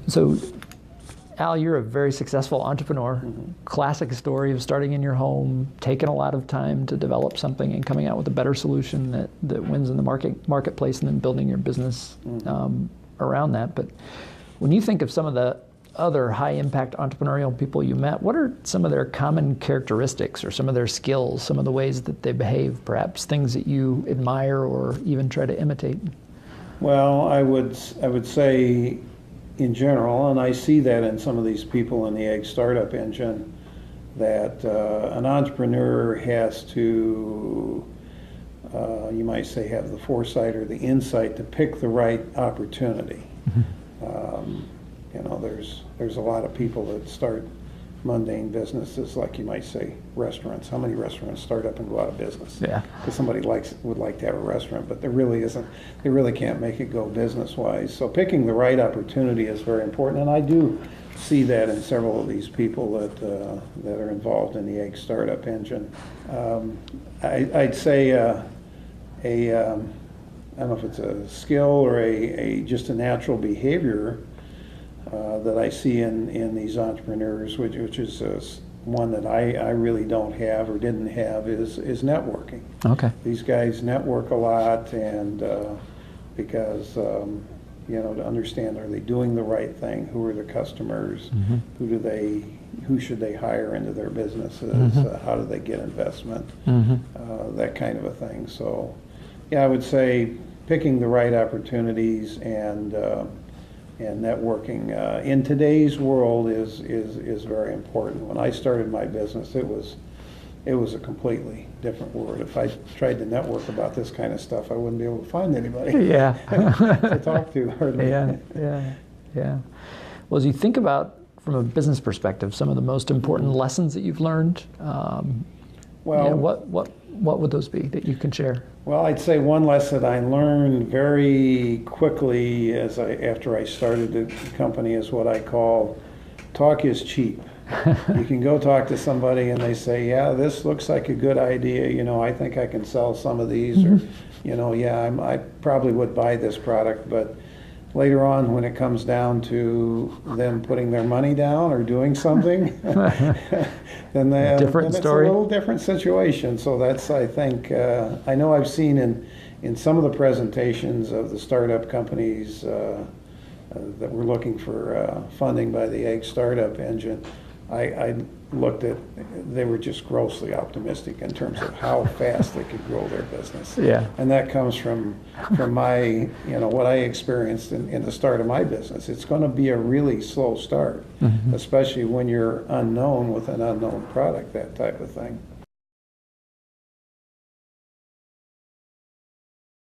So, Al, you're a very successful entrepreneur. Classic story of starting in your home, taking a lot of time to develop something and coming out with a better solution that wins in the marketplace, and then building your business around that. But when you think of some of the other high-impact entrepreneurial people you met, what are some of their common characteristics or some of their skills, some of the ways that they behave, perhaps things that you admire or even try to imitate? Well, I would say in general, and I see that in some of these people in the ag startup engine, that an entrepreneur has to, you might say, have the foresight or the insight to pick the right opportunity. There's a lot of people that start mundane businesses, like you might say restaurants. How many restaurants start up and go out of business? Yeah. Because somebody would like to have a restaurant, but there really isn't. They really can't make it go business-wise. So picking the right opportunity is very important, and I do see that in several of these people that are involved in the ag startup engine. I'd say I don't know if it's a skill or just a natural behavior that I see in these entrepreneurs, which is one that I really don't have or didn't have, is networking. Okay. These guys network a lot, and because to understand, are they doing the right thing? Who are the customers? Who should they hire into their businesses? How do they get investment? That kind of a thing. So, yeah, I would say picking the right opportunities and networking in today's world is very important. When I started my business, it was a completely different world. If I tried to network about this kind of stuff, I wouldn't be able to find anybody to talk to. Hardly. Yeah. Well, as you think about, from a business perspective, some of the most important lessons that you've learned, what would those be that you can share? Well, I'd say one lesson I learned very quickly after I started the company is what I call talk is cheap. You can go talk to somebody and they say, yeah, this looks like a good idea. I think I can sell some of these, or, I probably would buy this product, but later on, when it comes down to them putting their money down or doing something, then it's a little different situation. So that's, I think, I know I've seen in some of the presentations of the startup companies that were looking for funding by the Ag Startup Engine, I looked at, they were just grossly optimistic in terms of how fast they could grow their business. Yeah. And that comes from my, what I experienced in the start of my business. It's going to be a really slow start, especially when you're unknown with an unknown product, that type of thing.